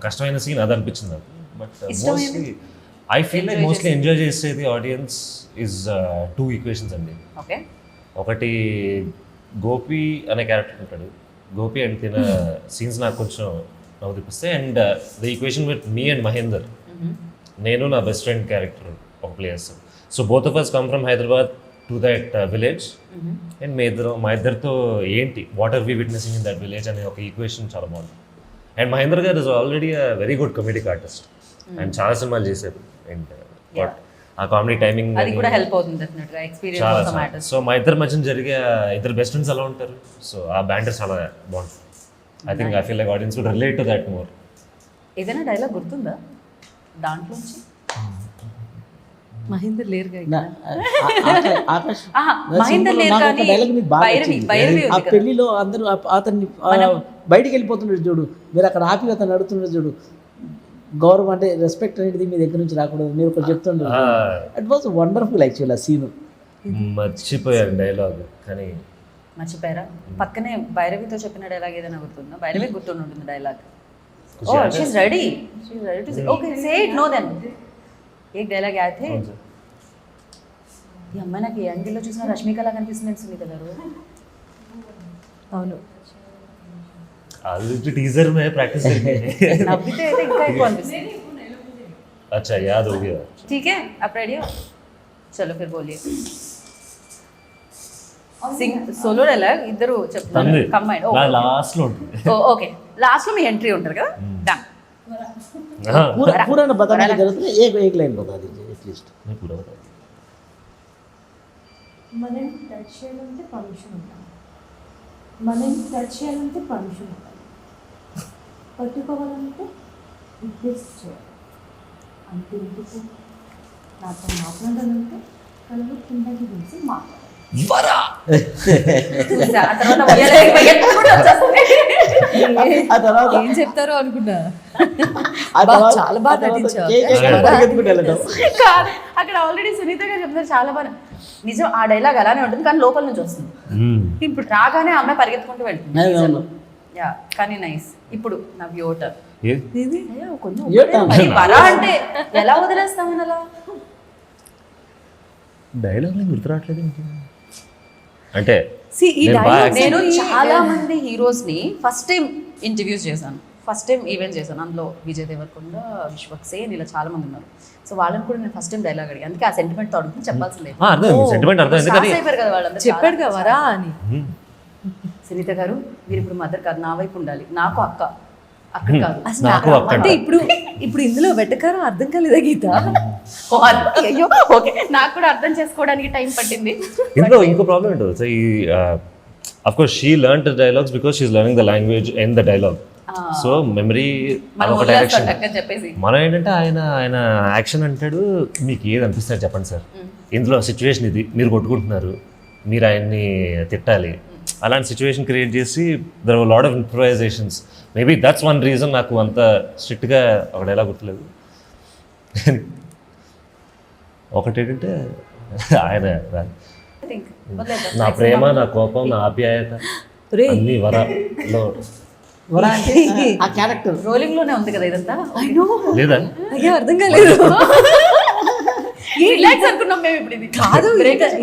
కష్టమైన సీన్ అది అనిపించింది నాకు. But mostly I feel like mostly enjoy చేసేది ఆడియన్స్ ఈజ్ 2 ఈక్వేషన్స్ అండి. ఓకే. ఒకటి గోపి అనే క్యారెక్టర్ ఉంటాడు. గోపి అండ్ తిన సీన్స్ నాకు కొంచెం నవ్వు తెప్పిస్తాయి. And the equation with me and Mahender, నేను నా బెస్ట్ ఫ్రెండ్ క్యారెక్టర్ ఒక players. So both of us come from Hyderabad to that village. And మా ఇద్దరితో ఏంటి what are we witnessing in that village అనే ఒక ఈక్వేషన్ చాలా బాగుంది. And Mahender garu is already a very good comedic artist and చాలా సినిమాలు చేశారు. అండ్ ఆ కామెడీ టైమింగ్ అది కూడా హెల్ప్ అవుతుంది డెఫినెట్గా, ఎక్స్పీరియన్స్ ఆల్సో మ్యాటర్స్. సో మా ఇద్దరి మధ్య జరిగే ఇద్దరు బెస్ట్ ఫ్రెండ్స్ ఎలా ఉంటారు, సో ఆ బ్యాంటర్ చాలా బాగుంటుంది. I think I feel like audience would relate to that more. ఏదైనా డైలాగ్ గుర్తుందా దాంట్లోంచి? మహేందర్ లేరుగా ఆకాష్ మహేందర్ లేరు కానీ డైలాగ్ మీకు బాగా భైరవి నచ్చింది. ఆ పెళ్లిలో అందరూ అతన్ని బయటికి వెళ్ళిపోతున్నాడు చూడు, మీరు అక్కడ ఆపి అతను అడుగుతున్నాడు చూడు, గౌరవం అంటే రెస్పెక్ట్ అనేది మీ దగ్గర నుంచి రాకూడదు మీరు ఒకటి చెప్తుండ్రు. ఇట్ వాజ్ వండర్ఫుల్ యాక్చువల్ ఆ సీన్. మర్చిపోయారు డైలాగ్ కానీ మర్చిపోయారా? పక్కనే భైరవితో చెప్పిన డైలాగ్ ఏదైనా గుర్తుందా? భైరవి గుర్తుంటుంది డైలాగ్. ఓ she ready to say. Okay say it. No then एक डायलॉग याद थे. ఈ అమ్మాయి నాకు ఏ యాంగిల్లో చూసినా రష్మికలా కనిపిస్తుంది సునీత గారు. అవును, आज टीजर में प्रैक्टिस करके నవ్వితే అయితే ఇంకా ఎక్కువ అనిపిస్తుంది. अच्छा याद हो गया. ठीक है आप रेडी हो? चलो फिर बोलिए. సింగ్ సోలో డైలాగ్ ఇద్దరు చెప్తారు కంబైన్. నా లాస్ట్ లో ఉంటుంది. ఓకే లాస్ట్ లో మీ ఎంట్రీ ఉంటారు కదా. డన్. पूरा ना बताने की जरूरत नहीं, एक लाइन बता दीजिए एटलीस्ट. मैं पूरा बता दूं. మనం టచ్ చేయాలంటే పర్మిషన్ ఉండాలి, మనం టచ్ చేయాలంటే పర్మిషన్ ఉండాలి, పట్టుకోవాలంటే రిక్వెస్ట్ చేయాలి, అంతే. ఎందుకు నాతో మాట్లాడాలంటే కళ్ళు కిందకి తీసి మాట్లాడాలి. ఆ తర్వాత ఏం చెప్తారో అనుకున్నా. ఆ తర్వాత చాలా బాగా నటించావు. అక్కడ ఆల్రెడీ సునీత గారు చెప్తారు చాలా బాగా. నిజం ఆ డైలాగ్ అలానే ఉంటుంది కానీ లోపల నుంచి వస్తుంది. ఇప్పుడు రాగానే అమ్మాయి పరిగెత్తుకుంటూ వెళ్తుంది. యా కానీ నైస్. ఇప్పుడు నా వ్యూటర్ కొంచెం వరా అంటే ఎలా వదిలేస్తామని అలా డైలాగ్ గుర్తురావట్లేదు అంటే ఈ డైలాగ్ నేను చాలా మంది హీరోస్ ని ఫస్ట్ టైం ఇంటర్వ్యూస్ చేశాను, ఫస్ట్ టైం ఈవెంట్ చేశాను. అందులో విజయ్ దేవరకొండ, విశ్వక్ సేన్ ఇలా చాలా మంది ఉన్నారు. సో వాళ్ళని కూడా నేను ఫస్ట్ టైం డైలాగ్ అడిగి, అందుకే ఆ సెంటిమెంట్ అడుగుతుంది చెప్పాల్సిందే. కదా వాళ్ళందరూ చెప్పాడు కదా వరా అని. సునీత గారు మీరు ఇప్పుడు మదర్ కాదు, నా వైపు ఉండాలి, నాకు అక్క అక్కడ కాదు. అంటే ఇప్పుడు ఇందులో వెటకారం అర్థం కాలేదా గీత? అయ్యో ఓకే, నాకు కూడా అర్థం చేసుకోవడానికి టైం పట్టింది. ఇందులో ఇంకో ప్రాబ్లం ఏంటో సో ఈ of course she learn the dialogues because she is learning the language and the dialogue. So memory అదొక డైరెక్షన్. మనం ఏంటంటే ఆయన యాక్షన్ అంటాడు, మీకు ఏది అనిపిస్తుంది చెప్పండి సార్, ఇందులో సిచ్యువేషన్ ఇది, మీరు కొట్టుకుంటున్నారు, మీరు ఆయన్ని తిట్టాలి, అలాంటి సిచ్యువేషన్ క్రియేట్ చేసి there are lot of improvisations. Maybe that's one reason నాకు అంత స్ట్రిక్ట్గా ఒక డైలాగ్ గుర్తులేదు. ఒకటి ఏంటంటే ఆయన నా ప్రేమ, నా కోపం, నా ఆప్యాయత అన్ని వరాలో ఆ క్యారెక్టర్ రోలింగ్ లోనే ఉంది కదా ఇదంతా. లేదా అయ్యో అర్థం కాలేదు. రిలాక్స్ అనుకున్నాం మేము ఇప్పుడు ఇది కాదు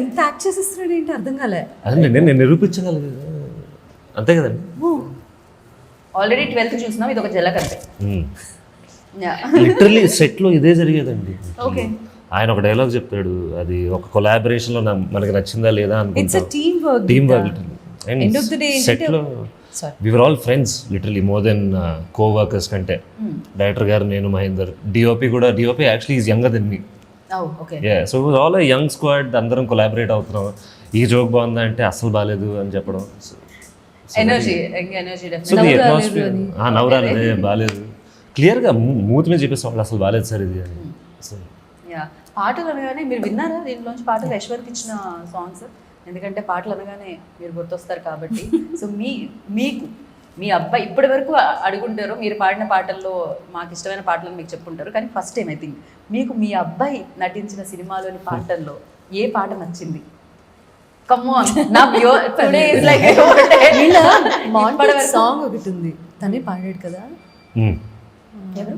ఇంత యాక్ట్ చేసేస్తున్నాడు ఏంటి అర్థం కాలే. అదే నేను నిరూపించగలను అంతే కదండి. ఆల్రెడీ 12th చూసినాం, ఇది ఒక జలక్ అంతే. లిటరలీ సెట్లో ఇదే జరిగేదండి. ఓకే, ఆయన ఒక డైలాగ్ చెప్తాడు, అది ఒక కొలాబరేషన్లో మనకి నచ్చిందా లేదా ఇట్స్ అనుకుంటా. Team work. Team work. End of the day సెట్లో we were all friends literally more than co-workers కంటే. డైరెక్టర్ గారు, నేను, మహేందర్, డిఓపి కూడా. DOP actually is younger than me. Okay. So all young squad, అందరం కొలాబరేట్ అవుతున్నాం. ఈ joke బాగుందా అంటే అస్సలు బాగాలేదు అని చెప్పడం. ఎనర్జీ సో ది అట్మాస్ఫియర్ నవ్వురాలేదే బాగాలేదు క్లియర్గా మూతి మీద చెప్పేసి వాళ్ళు అసలు బాగాలేదు సార్ ఇది అని. పాటలు అనగానే మీరు విన్నారా దీంట్లోంచి పాటలు యశ్వర్కి ఇచ్చిన సాంగ్స్? ఎందుకంటే పాటలు అనగానే మీరు గుర్తొస్తారు కాబట్టి. సో మీకు మీ అబ్బాయి ఇప్పటి వరకు అడుగుంటారు, మీరు పాడిన పాటల్లో మాకు ఇష్టమైన పాటలను మీకు చెప్పుంటారు, కానీ ఫస్ట్ టైం ఐ థింక్ మీకు మీ అబ్బాయి నటించిన సినిమాలోని పాటల్లో ఏ పాట నచ్చింది? కమ్ ఆన్, నా టుడే ఇస్ లైక్ సాంగ్ ఒకటి ఉంది, తనే పాడాడు కదా. ఎవరు?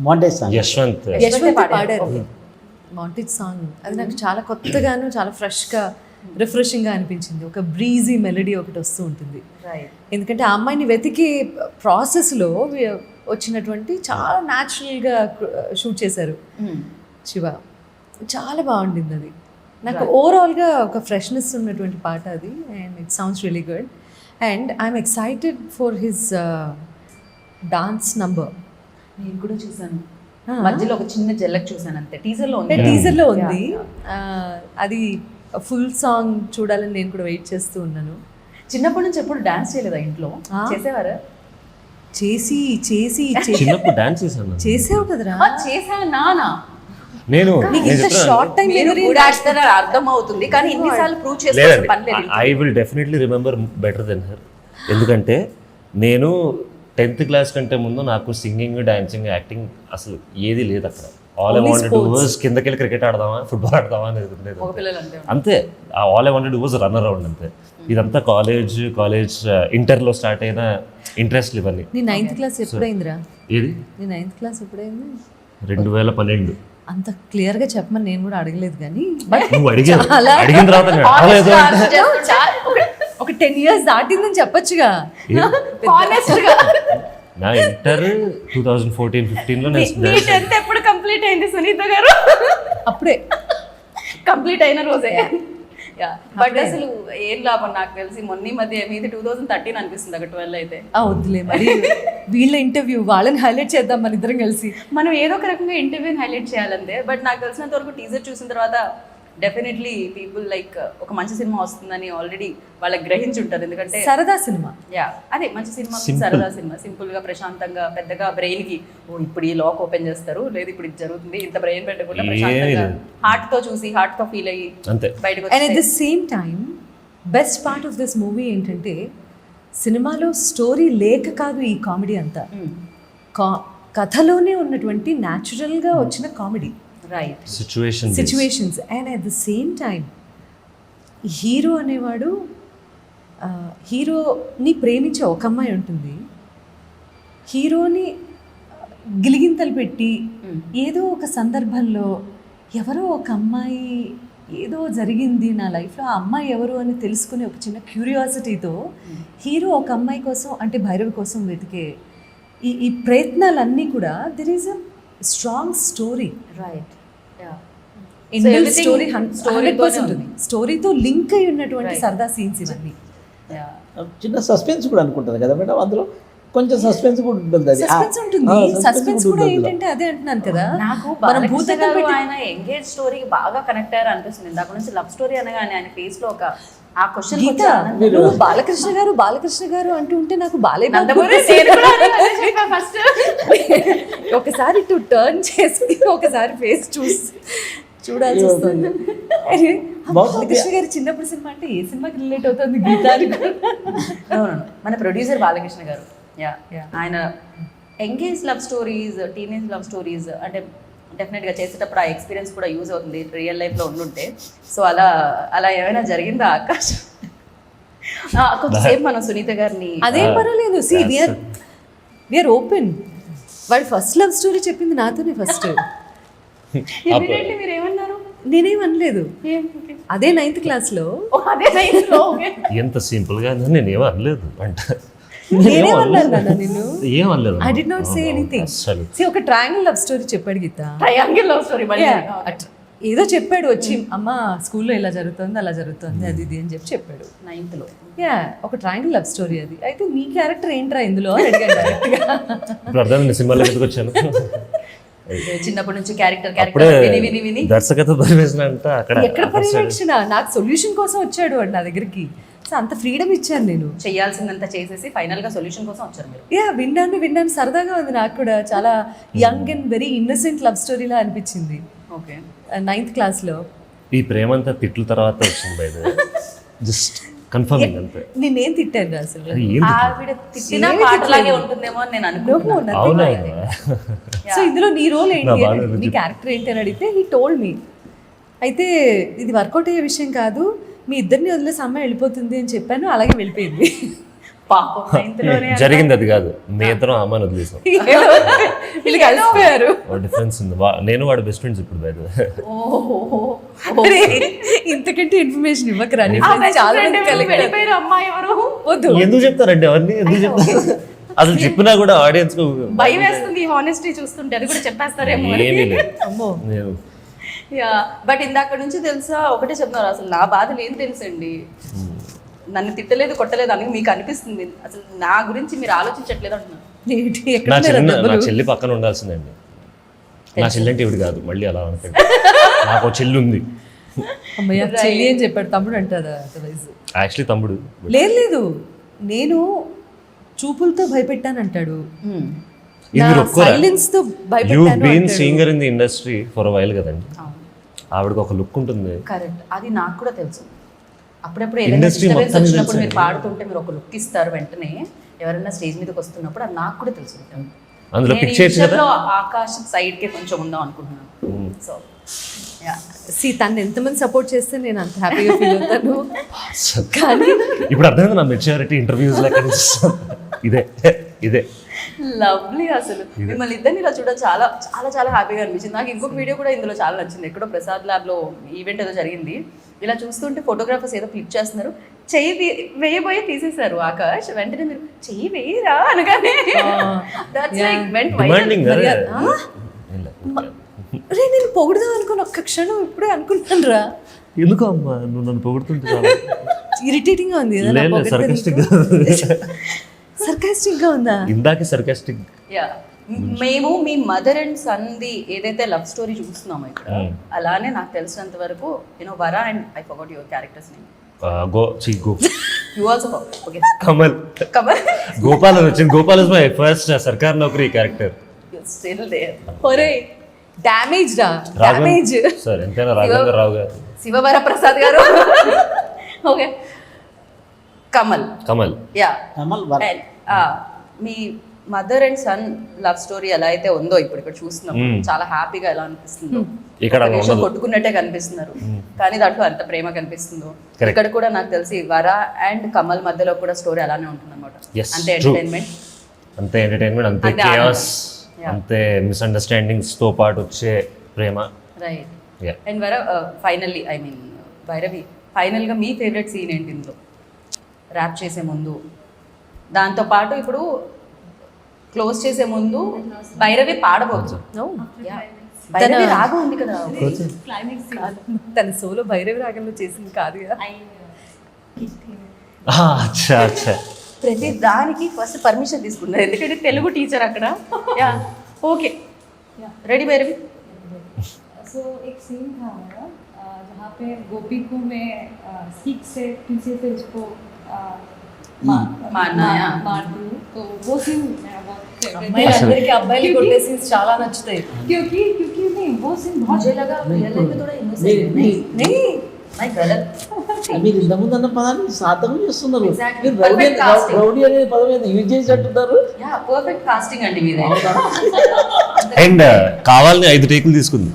Montage song. యశ్వంత్ పాడారు మాంటేజ్ సాంగ్. అది నాకు చాలా కొత్తగాను చాలా ఫ్రెష్గా రిఫ్రెషింగ్గా అనిపించింది. ఒక బ్రీజీ మెలడీ ఒకటి వస్తూ ఉంటుంది. ఎందుకంటే ఆ అమ్మాయిని వెతికే ప్రాసెస్లో వచ్చినటువంటి చాలా న్యాచురల్గా షూట్ చేశారు శివ. చాలా బాగుండింది అది. నాకు ఓవరాల్గా ఒక ఫ్రెష్నెస్ ఉన్నటువంటి పాట అది. And it sounds really good. And I'm excited for his dance number. నేను కూడా చూసాను, మధ్యలో ఒక చిన్న జల్లక్ చూసాను అంతే. టీజర్లో ఉంది. అది ఫుల్ సాంగ్ చూడాలని నేను కూడా వెయిట్ చేస్తూ ఉన్నాను. చిన్నప్పటి నుంచి ఎప్పుడు డాన్స్ చేయలేదా ఇంట్లో? చేసేవారా? చేసి చిన్నప్పుడు డాన్స్ చేశాను. చేసావు కదరా? చేశాను నానా. నేను షార్ట్ టైం అర్థం అవుతుంది, కానీ ఇన్నిసార్లు ప్రూవ్ చేసుకోవాల్సిన పని లేదు. I will definitely remember better then her. ఎందుకంటే నేను 10th క్లాస్ కంటే ముందు నాకు సింగింగ్, డాన్సింగ్, యాక్టింగ్ అసలు ఏది లేదు అక్కడ. All I wanted to was కిందకి వెళ్ళి క్రికెట్ ఆడదామా, ఫుట్బాల్ ఆడదామా అనేది లేదు. అంతే. All I wanted to was run around అంతే. ఇదంతా కాలేజ్ ఇంటర్లో స్టార్ట్ అయిన ఇంట్రెస్ట్ ఇవన్నీ. నీ 9th క్లాస్ ఎప్పుడైందిరా? ఏది? నీ 9th క్లాస్ ఎప్పుడైంది? 2012. అంత క్లియర్గా చెప్పమని నేను కూడా అడగలేదు, కానీ నువ్వు అడిగిన తర్వాత ఒక 10 years దాటిందని చెప్పొచ్చుగా. నా ఇంటర్ 2014-15లో ఎప్పుడు కంప్లీట్ అయింది సునీత గారు? అప్పుడే కంప్లీట్ అయిన రోజే. బట్ అసలు ఏం లాభం, నాకు తెలిసి మొన్న మధ్య మీది 2013 అనిపిస్తుంది, అక్కడ 12 అయితే. వద్దులే మరి, వీళ్ళ ఇంటర్వ్యూ వాళ్ళని హైలైట్ చేద్దాం మన ఇద్దరం కలిసి. మనం ఏదో ఒక రకంగా ఇంటర్వ్యూని హైలైట్ చేయాలంతే. బట్ నాకు తెలిసినంత వరకు టీజర్ చూసిన తర్వాత డెఫినెట్లీ పీపుల్ లైక్ ఒక మంచి సినిమా వస్తుందని ఆల్రెడీ వాళ్ళకి గ్రహించి ఉంటారు. ఎందుకంటే సరదా సినిమా. అదే మంచి సినిమా, సరదా సినిమా, సింపుల్ గా, ప్రశాంతంగా, పెద్దగా బ్రెయిన్ కి ఇప్పుడు ఈ లాక్ ఓపెన్ చేస్తారు, లేదు ఇప్పుడు ఇది జరుగుతుంది, ఇంత బ్రెయిన్ పెట్టకుండా ప్రశాంతంగా హార్ట్ తో చూసి, హార్ట్ తో ఫీల్ అయ్యి బయటకు. And at the same time best part of this movie ఏంటంటే, సినిమాలో స్టోరీ లేక కాదు ఈ కామెడీ అంతా, కథలోనే ఉన్నటువంటి న్యాచురల్గా వచ్చిన comedy. Right. Situations. And at the same time hero అనేవాడు, హీరోని ప్రేమించే ఒక అమ్మాయి ఉంటుంది, హీరోని గిలిగింతలు పెట్టి ఏదో ఒక సందర్భంలో ఎవరో ఒక అమ్మాయి, ఏదో జరిగింది నా లైఫ్లో, ఆ అమ్మాయి ఎవరు అని తెలుసుకునే ఒక చిన్న క్యూరియాసిటీతో హీరో ఒక అమ్మాయి కోసం, అంటే భైరవి కోసం వెతికే ఈ ప్రయత్నాలన్నీ కూడా there is a strong story. Right. స్టోరీతో లింక్ అయి ఉన్నటువంటి సరదా సీన్స్ ఇవన్నీ. చిన్న సస్పెన్స్ కూడా అనుకుంటుంది కదా మేడం, అందులో కొంచెం సస్పెన్స్ కూడా ఉంటుంది. అది సస్పెన్స్ ఉంటుంది. సస్పెన్స్ కూడా ఏంటంటే అదే అంటున్నాను కదా, నాకు బాలకృష్ణ గారు ఆయన ఎంగేజ్ స్టోరీకి బాగా కనెక్ట్ అయ్యారు అనిపిస్తుంది. ఇందాక నుంచి లవ్ స్టోరీ అనగానే ఆయన ఫేస్ లో ఒక ఆ క్వశ్చన్, బాలకృష్ణ గారు అంటూ ఉంటే నాకు ఫస్ట్ ఒకసారి టు టర్న్ చేసి ఒకసారి ఫేస్ చూడాల్సి వస్తుంది. బాలకృష్ణ గారి చిన్నప్పుడు సినిమా అంటే ఏ సినిమాకి రిలేట్ అవుతుంది? గీతాలు. మన ప్రొడ్యూసర్ బాలకృష్ణ గారు, ఆయన engage love stories, teenage love stories అంటే డెఫినెట్గా చేసేటప్పుడు ఆ ఎక్స్పీరియన్స్ కూడా యూజ్ అవుతుంది రియల్ లైఫ్లో ఉండుంటే. సో అలా ఏమైనా జరిగిందా ఆకాష్? కొంచెంసేపు మనం సునీత గారిని. అదేం పర్వాలేదు. See we are open. వాడు ఫస్ట్ లవ్ స్టోరీ చెప్పింది నాతోనే ఫస్ట్. ఇమ్మీడియట్లీ మీరు ఏమన్నారు? నేనేం అనలేదు. అదే 9th క్లాస్లో అదే నైన్లో ఓకే. ఎంత సింపుల్గా నేనేమో అనలేదు అంట. నేనేమన్నాను నాన్న నిన్ను? ఏం అనలేదు. I did not say anything. అసలు See, ఒక ట్రయాంగిల్ లవ్ స్టోరీ చెప్పాడు గీత. ట్రయాంగిల్ లవ్ స్టోరీ మళ్ళీ ఏదో చెప్పాడు వచ్చి, అమ్మ స్కూల్లో ఇలా జరుగుతుంది అలా జరుగుతుంది అది ఇది అని చెప్పాడు. 9th యా, ఒక ట్రయాంగిల్ లవ్ స్టోరీ అది. అయితే మీ క్యారెక్టర్ ఏంట్రా ఇందులో అని అడిగాడు డైరెక్ట్గా. ఇప్పుడు అర్థమైంది సినిమాలో ఎందుకు వచ్చాను. చిన్నప్పటి నుంచి అప్పుడే క్యారెక్టర్ విని విని విని దర్శకత్వ పరివేశన అంట అక్కడ ఎక్కడ పర్యవేక్షణ, నాకు సొల్యూషన్ కోసం వచ్చాడు అండి నా దగ్గరికి. సో అంత ఫ్రీడమ్ ఇచ్చాను నేను. చేయాల్సిందంత చేసేసి ఫైనల్ గా సొల్యూషన్ కోసం వచ్చారు మీరు. యా, విన్నాను సరదాగా ఉంది నాకు కూడా. చాలా young and very innocent love స్టోరీలా అనిపించింది ఓకే 9th క్లాస్లో. ఈ ప్రేమ అంతా తిట్ల తర్వాత వచ్చింది బయట. జస్ట్ కన్ఫర్మింగ్ అంతే. నేనేం తిట్టాను రా అసలు? అది ఏం తిట్లు? ఆవిడ తిట్టిన పాటలాగే ఉంటుందేమో అని నేను అనుకుంటున్నాను. అవునా? సో ఇందులో నీ రోల్ నా ఏంటి బాగా అని, నీ క్యారెక్టర్ ఏంటి అని అడిగితే హీ టోల్డ్ మీ. అయితే ఇది వర్కౌట్ అయ్యే విషయం కాదు, మీ ఇద్దరిని వదిలేసి అమ్మాయి వెళ్ళిపోతుంది అని చెప్పాను. అలాగే వెళ్ళిపోయింది. పాపం 9th లోనే జరిగింది అది కాదు, మీ ఇద్దరం అమ్మాయిని వదిలేసాం. వీళ్ళు కలిసిపోయారు. డిఫరెన్స్ ఉంది. నేను వాడు బెస్ట్ ఫ్రెండ్స్ ఇప్పుడు బయట. ఓహో అరే, ఇంతకంటే ఇన్ఫర్మేషన్ ఇవ్వకరా. నీ friends చాలా మంది కలిపారు. వెళ్ళిపోయారు అమ్మాయి ఎవరు. వద్దు. ఎందుకు చెప్తారండి అవన్నీ? ఎందుకు చెప్తారు? అసలు చెప్పినా కూడా ఆడియన్స్ కు భయం వేస్తుంది ఈ హానెస్టీ చూస్తుంటే. అది కూడా చెప్పేస్తారేమో అని. ఏమీ లేదు. అమ్మో, నేను యా బట్ ఇందాక నుంచి తెలుసా ఒకటే చెప్తున్నారు, అసలు నా బాధలు ఏం తెలుసండి. నన్ను తిట్టలేదు కొట్టలేదు అని మీకు అనిపిస్తుంది, అసలు నా గురించి మీరు ఆలోచించట్లేదు అంటున్నారు. ఏంటి, ఎక్కడ నా ఉన్నారు చెల్లి డబ్బులు? నా చెల్లి పక్కన ఉండాల్సిందండి. నా చెల్లి అంటే ఇవిడు కాదు, మళ్ళీ అలా అనుకోండి. నాకు చెల్లి ఉంది. అమ్మయ్య, చెల్లి అని చెప్పాడు, తమ్ముడు అంటారా? యాక్చువల్లీ తమ్ముడు. లేదు, నేను చూపులతో భయపెట్టానంటాడు, మీరు ఒక్కరా? సైలెన్స్ తో యూ భయపెట్టాను బీన్ అంటాడు. Singer in the industry for while కదండి. ఆవిడకి ఒక లుక్ ఉంటుంది. కరెక్ట్, అది నాకు కూడా తెలుసు. అప్పుడప్పుడు Industry ఏదైనా మొత్తానికి వచ్చినప్పుడు తెలుసు. మీరు పాడుతుంటే మీరు ఒక లుక్ ఇస్తారు వెంటనే, ఎవరైనా స్టేజ్ మీదకి వస్తున్నప్పుడు అది నాకు కూడా తెలుసు. అందులో నేను పిక్ ఈ చేయొచ్చు కదా. విషయంలో ఆకాశం సైడ్ కే కొంచెం ఉందాం అనుకుంటున్నాను. సో See, తను ఎంతమంది సపోర్ట్ చేస్తే నేను అంత హ్యాపీగా ఫీల్ అవుతాను. కానీ ఇప్పుడు అర్థమైంది నా మెచ్యూరిటీ ఇంటర్వ్యూస్ లెక్క ఇదే ఇదే లవ్లీ. అసలు మిమ్మల్ని ఇద్దరిని ఇలా చూడ చాలా చాలా చాలా హ్యాపీగా అనిపించింది. నాకు ఇంకొక వీడియో కూడా ఇందులో చాలా నచ్చింది. ఎక్కడో ప్రసాద్ ల్యాబ్లో ఈవెంట్ ఏదో జరిగింది. ఇలా చూస్తుంటే ఫోటోగ్రాఫర్స్ ఏదో క్లిక్ చేస్తున్నారు, చెయ్యి వేయబోయే తీసేశారు ఆకాష్. వెంటనే మీరు చెయ్యి వేయరా అనగానే that's like went viral. Demanding రే, నేను పొగుడుదాం అనుకుని ఒక్క క్షణం ఇప్పుడే అనుకుంటాను రా. ఎందుకు అమ్మా నువ్వు నన్ను పొగుడుతుంటే ఇరిటేటింగ్ గా ఉంది. సర్కాస్టిక్ గా ఉందా? ఇందాక సర్కాస్టిక్. Yeah. మేము మీ మదర్ అండ్ సన్ది ఏదైతే లవ్ స్టోరీ చూస్తున్నామో ఇక్కడ, అలానే నాకు తెలిసినంత వరకు Vara and I forgot your characters name. Go you also okay Kamal Kamal Gopal అని వచ్చింది. Gopal is my first Sarkar Naukri character. Still there. ఒరే, డ్యామేజ్ రా, డ్యామేజ్. సార్ ఎంతైనా రాఘవేంద్ర రావు గారు. శివవర ప్రసాద్ గారు. ఓకే కమల్ యా కమల్ మీ mother and son love story ఎలా అయితే ఉందో ఇప్పుడు ఇక్కడ చూస్తున్నాం, చాలా హ్యాపీగా ఎలా అనిపిస్తుందో. ఇక్కడ ఒక నిమిషం కొట్టుకున్నట్టే కనిపిస్తున్నారు, కానీ దాంట్లో అంత ప్రేమ కనిపిస్తుందో. ఇక్కడ కూడా నాకు తెలిసి వర అండ్ కమల్ మధ్యలో కూడా స్టోరీ అలానే ఉంటుంది అనమాట. అంతే ఎంటర్టైన్మెంట్, అంతే కేయాస్, అంతే మిస్అండర్స్టాండింగ్స్ తో పాటు వచ్చే ప్రేమ. Right. And finally I mean Bhairavi, ఫైనల్గా మీ ఫేవరెట్ సీన్ ఏంటి ఇందులో? ర్యాప్ చేసే ముందు, దాంతో పాటు ఇప్పుడు క్లోజ్ చేసే ముందు భైరవి పాడవచ్చు. భైరవి రాగం ఉంది కదా, తన సోలో భైరవి రాగంలో చేసింది కాదు కదా. అచ్చా అచ్చా. ప్రతి దానికి ఫస్ట్ పర్మిషన్ తీసుకున్నారు, ఎందుకంటే తెలుగు టీచర్ అక్కడ. Yeah okay, ready Bhairavi? So एक सीन था हमारा जहाँ पे गोपी को मैं सीख से पीछे से उसको मारना है। मार दूँ, तो वो सीन मेरा बहुत फेवरेट है। అమ్మాయిలందరికీ అబ్బాయిలు కొట్టే సీన్స్ చాలా నచ్చుతాయి. क्योंकि नहीं वो सीन बहुत मुझे लगा रियल लाइफ में थोड़ा इनोसेंट नहीं मैं गलत. మీరు ఇంతకుముందు అన్న పదాన్ని సార్థకం చేస్తున్నారు. Exactly. మీరు రౌడీ Perfect casting. రౌడీ అనే పదం ఏదో యూజ్ చేసినట్టున్నారు. యా పర్ఫెక్ట్ కాస్టింగ్ అండి మీదే. అండ్ కావాలని 5 టేకులు తీసుకుంది.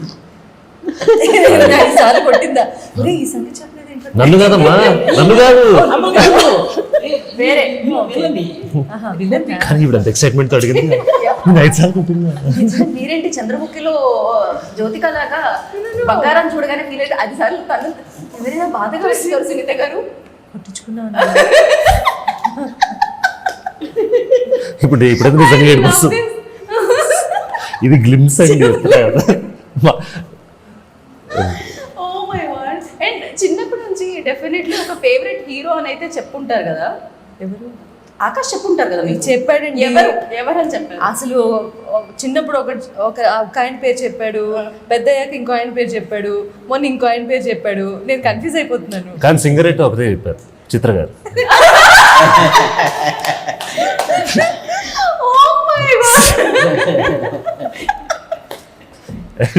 5 సార్లు కొట్టిందా? ఒరే, ఈ సంగతి చెప్పలేదు ఏంటో. నన్ను కాదమ్మా, నన్ను కాదు. వేరే విలన్ కానీ ఇప్పుడు అంత ఎక్సైట్మెంట్ తో అడిగింది. నేను 5 సార్లు కొట్టిందా? మీరేంటి చంద్రముఖిలో జ్యోతిక లాగా బంగారం చూడగానే ఫీల్ అయితే 10 సార్లు తను ఎవరైనా బాధగా వేస్తారు సునీత గారు. కొట్టించుకున్నాను. ఇప్పుడు ఎప్పుడైతే నిజంగా ఏడిపిస్తుంది. ఇది గ్లిమ్స్ అని చెప్తున్నా కదా. Oh my God. అండ్ చిన్నప్పటి నుంచి డెఫినెట్లీ ఒక ఫేవరెట్ హీరో అని అయితే చెప్పుంటారు కదా. ఎవరు ఆకాష్ చెప్పుంటారు కదా మీకు. చెప్పాడండి. ఎవరని చెప్పారు? అసలు చిన్నప్పుడు ఒక ఆయన పేరు చెప్పాడు, పెద్ద అయ్యాక ఇంకో ఆయన పేరు చెప్పాడు, మొన్న ఇంకో ఆయన పేరు చెప్పాడు. నేను కన్ఫ్యూజ్ అయిపోతున్నాను. కానీ సింగర్ అయితే ఒకటే చెప్పారు, చిత్ర గారు.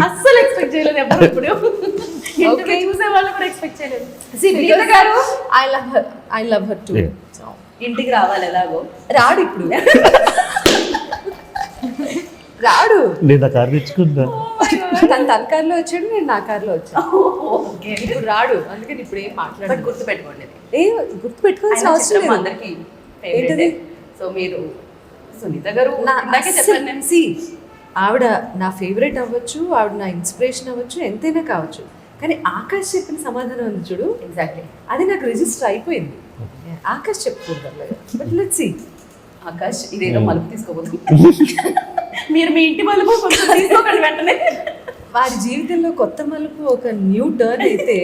అస్సలు ఎక్స్పెక్ట్ చేయలేదు ఎవరు ఇప్పుడు. ఇంటర్వ్యూ చూసే వాళ్ళు కూడా ఎక్స్పెక్ట్ చేయలేదు. సునీత గారు ఐ లవ్ హర్ టు. ఇంటికి రావాలి ఎలాగో. రాడు ఇప్పుడు. రాడు. నేను ఆ కారు తెచ్చుకుంటా. తన కార్లో వచ్చాడు, నేను నా కార్లో వచ్చాను. ఇప్పుడు రాడు, అందుకని ఇప్పుడు ఏం మాట్లాడు. గుర్తు పెట్టుకోండి, ఏ గుర్తు పెట్టుకోవాల్సిన అవసరం లేదు. అందరికి ఏంటది? సో మీరు సునీత గారు ఆవిడ నా ఫేవరెట్ అవ్వచ్చు, ఆవిడ నా ఇన్స్పిరేషన్ అవ్వచ్చు, ఎంతైనా కావచ్చు. కానీ ఆకాష్ చెప్పిన సమాధానం ఉంది చూడు, ఎగ్జాక్ట్లీ అది నాకు రిజిస్టర్ అయిపోయింది. ఆకాష్ చెప్పుకుంటారు. But let's see. ఆకాష్ ఇదేదో మలుపు తీసుకోబోతుంది. మీరు మీ ఇంటి మలుపు కొంచెం తీసుకోకండి వెంటనే. వారి జీవితంలో కొత్త మలుపు ఒక న్యూ టర్న్ అయితే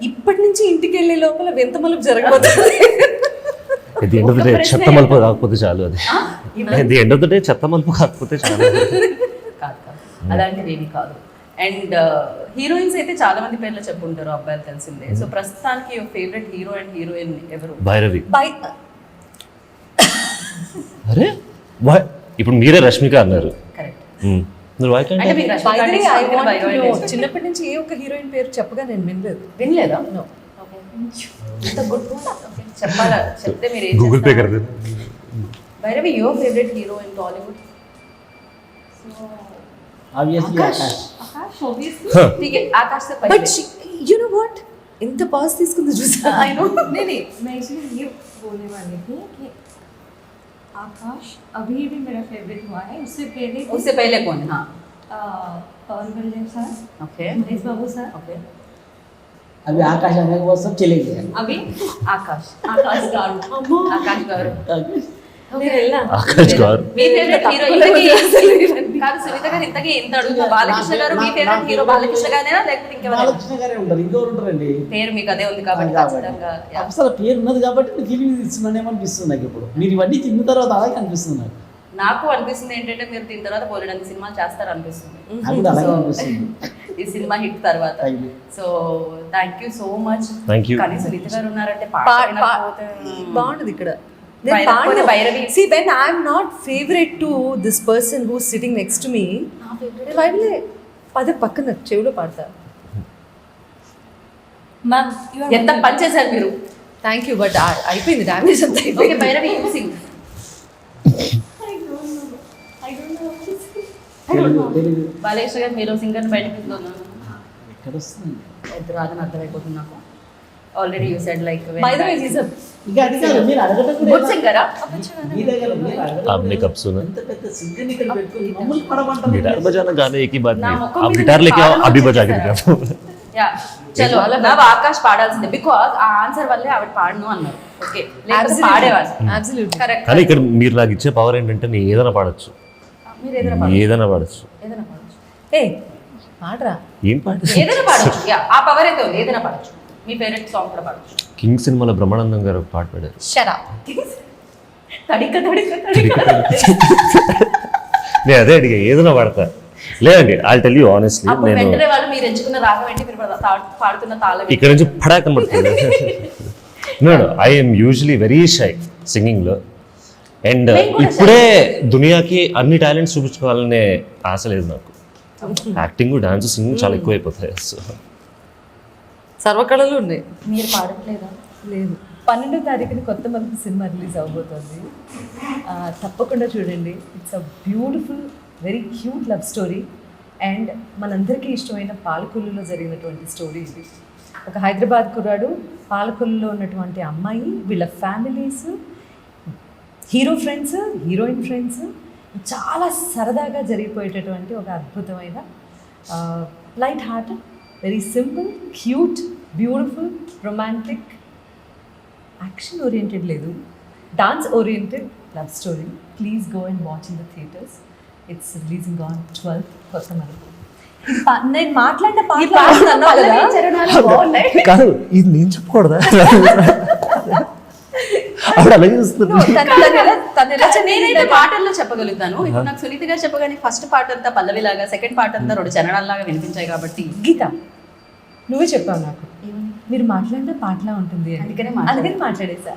ఇప్పటి నుంచి ఇంటికి వెళ్ళే లోపల వింత మలుపు జరగబోతుంది. ఇది ఎండ్ ఆఫ్ ద డే చెత్త మలుపు కాకపోతే చాలు. అది ఇది ఎండ్ ఆఫ్ ద డే చెత్త మలుపు కాకపోతే చాలు. కాదు, అలాంటిది ఏమి కాదు. అండ్ హీరోయిన్స్ అయితే చాలా మంది పేర్లు చెప్పుంటారు, అబ్బాయిలు తెలిసిందే. సో ప్రస్తుతానికి ఫేవరెట్ హీరో అండ్ హీరోయిన్ ఎవరు? భైరవి. అరే ఇప్పుడు మీరే రష్మిక అన్నారు. కరెక్ట్. మీరు why can't I? చిన్నప్పటి నుంచి ఏ ఒక్క హీరోయిన్ పేరు చెప్పగా నేను వినలేదా? No. చెప్పాలా? చెప్తే మీరు గూగుల్ పే కర్ they. Bhairavi, your favourite hero in Tollywood? Obviously Akash. Akash obviously. ठीक है, आकाश से బట్ యు నో వాట్, ఇంత పాజ్ తీసుకుంది చూసా. I know. नहीं मैं एक्चुअली ये बोलने वाली थी कि आकाश अभी भी मेरा फेवरेट हुआ है. उससे पहले कौन? हाँ, पवन कल्याण सर, ओके महेश बाबू सर. ओके. अभी आकाश आने के बाद सब चले गए. अभी आकाश गारू. आकाश गारू. నేను వెళ్ళా. ఆకాష్ గారు. మీ ఫేవరెట్ హీరో కాదు సునీత గారు, ఇంతకీ ఎంత అడుగుతా. బాలకృష్ణ గారు మీ ఫేవరెట్ హీరో బాలకృష్ణ గారేనా లేకపోతే ఇంకెవరైనా? బాలకృష్ణ గారే ఉంటారు, ఇంకెవరు ఉంటారండి? పేరు మీకు అదే ఉంది కాబట్టి ఖచ్చితంగా. అసలు పేరు ఉన్నది కాబట్టి నేను ఫీలింగ్ ఇస్తున్నానేమో అనిపిస్తుంది నాకు. ఇప్పుడు మీరు ఇవన్నీ తిన్న తర్వాత అలాగే అనిపిస్తుంది నాకు. నాకు అనిపిస్తుంది ఏంటంటే మీరు తిన్న తర్వాత పోలేడానికి సినిమాలు చేస్తారు అనిపిస్తుంది. నాకు కూడా అలాగే అనిపిస్తుంది ఈ సినిమా హిట్ తర్వాత. Thank you. So thank you so much. Thank you. కానీ సునీత గారు ఉన్నారంటే బాగుంది ఇక్కడ. Bhairavi. See, when I'm not favorite to this person who's sitting next to me, వైపులే పదే పక్కన చెవిలో పాడతా. मैम यू आर ఎంత పని చేశారు మీరు. థ్యాంక్ యూ, బట్ అయిపోయింది డ్యామేజ్ అంతా ఓకే అయిపోయింది. Bhairavi, you sing. తెలుగు బాలకృష్ణ గారు మీరు సింగర్ బయటకు తీసుకున్నాను. ఎక్కడ వస్తుంది? ఇద్దరు రాదని అర్థమైపోతుంది నాకు. Already you said like By the way, he's a ఇంకా అది కాదు, మీరు అడగటం కూడా గుడ్ సింగరా? మీ దగ్గర మీరు అడగటం आपने కూడా कब सुना? ఎంత పెద్ద సింగర్ని ఇక్కడ పెట్టుకొని మమ్మల్ని పడమంటారు. गिटार बजाना गाने एक ही बात నా नहीं. ముఖం आप మీద गिटार लेके आओ, పాడమని अभी बजा के చెప్పేశారా? दिखाओ. యా చలో నా ఆకాష్ పాడాల్సిందే. బికాజ్ ఆ ఆన్సర్ వల్లే ఆవిడ పాడను అన్నారు. ఓకే, లేకపోతే పాడేవాళ్ళు. absolutely. కరెక్ట్. కానీ ఇక్కడ మీరు నాకు ఇచ్చే పవర్ ఏంటంటే నేను ఏదైనా పాడొచ్చు, మీరు ఏదైనా పాడచ్చు. ఏదైనా పాడొచ్చు. ఏదైనా పాడచ్చు. ఏ పాడరా. ఏం పాడ? ఏదైనా పాడచ్చు. యా, ఆ పవర్ అయితే ఉంది. ఏదైనా పాడచ్చు. మీ ఫేవరెట్ సాంగ్ కూడా పాడచ్చు. కింగ్ సినిమాలో బ్రహ్మానందం గారు ఒక పాట పాడారు. Shut up. తడిక తడిక తడిక. నేను అదే అడిగా, ఏదైనా పాడతా. లేదండి, ఐ టెల్ యూ ఆనెస్ట్లీ, అప్పుడు నేను వెంటనే వాళ్ళు మీరు ఎంచుకున్న రాగం ఏంటి, మీరు పాడుతున్న తాళం ఏంటి? ఇక్కడ నుంచి పడాకం పడుతుంది. No I'm usually very shy సింగింగ్లో. అండ్ ఇప్పుడే దునియాకి అన్ని టాలెంట్స్ చూపించుకోవాలనే ఆశ లేదు నాకు. యాక్టింగ్, డాన్స్, సింగింగ్ చాలా ఎక్కువైపోతాయి. సో సర్వకళలు ఉన్నాయి. మీరు పాడట్లేదా? లేదు. 12వ తారీఖున కొత్త మలుపు సినిమా రిలీజ్ అవబోతోంది. తప్పకుండా చూడండి. It's a beautiful, very cute love story. And మనందరికీ ఇష్టమైన పాలకొల్లులో జరిగినటువంటి స్టోరీ ఇది. ఒక హైదరాబాద్ కుర్రాడు, పాలకొల్లులో ఉన్నటువంటి అమ్మాయి, వీళ్ళ families, hero friends, heroine friends, చాలా సరదాగా జరిగిపోయేటటువంటి ఒక అద్భుతమైన light hearted, very simple, cute, beautiful, romantic, action oriented లేదు, dance oriented love story. Please go and watch in the theatres. It's releasing on 12th కొత్త మనకు. నేను మాట్లాడిన పాటలు అన్నావు కదా, పల్లవి చరణాలు బాగున్నాయి. కాదు ఇది నేను చెప్పకూడదా? ఆవిడ అలాగే చూస్తుంది. నేనైతే పాటల్లో చెప్పగలుగుతాను. ఇప్పుడు నాకు సునీత గారు చెప్పగానే ఫస్ట్ పార్ట్ అంతా పల్లవి లాగా, సెకండ్ పార్ట్ అంతా 2 చరణాల్లాగా వినిపించాయి కాబట్టి. గీత నువ్వే చెప్పావు నాకు, మీరు మాట్లాడిన పాటలా ఉంటుంది అని. అందుకని మాట్లాడేసా.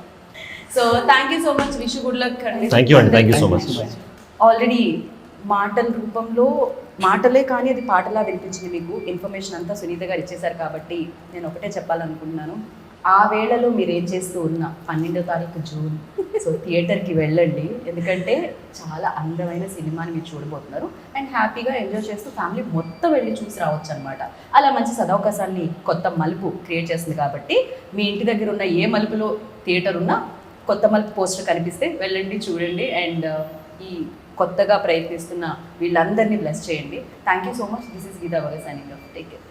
So thank you so much, wish good luck అండి. థ్యాంక్ యూ అండి, thank you so much. Already మాటల రూపంలో, మాటలే కానీ అది పాటలా వినిపించింది మీకు. ఇన్ఫర్మేషన్ అంతా సునీత గారు ఇచ్చేశారు కాబట్టి నేను ఒకటే చెప్పాలనుకుంటున్నాను. ఆ వేళలో మీరు ఏం చేస్తూ ఉన్నా 12వ తారీఖు జూన్, సో థియేటర్కి వెళ్ళండి. ఎందుకంటే చాలా అందమైన సినిమాని మీరు చూడబోతున్నారు అండ్ హ్యాపీగా ఎంజాయ్ చేస్తూ ఫ్యామిలీ మొత్తం వెళ్ళి చూసి రావచ్చు అనమాట. అలా మంచి సదవకాశాన్ని కొత్త మలుపు క్రియేట్ చేస్తుంది కాబట్టి మీ ఇంటి దగ్గర ఉన్న ఏ మలుపులో థియేటర్ ఉన్నా కొత్త మలుపు పోస్టర్ కనిపిస్తే వెళ్ళండి, చూడండి అండ్ ఈ కొత్తగా ప్రయత్నిస్తున్న వీళ్ళందరినీ బ్లెస్ చేయండి. Thank you so much. This is Geetha వగ సైనింగ్ ఆఫ్. Take care.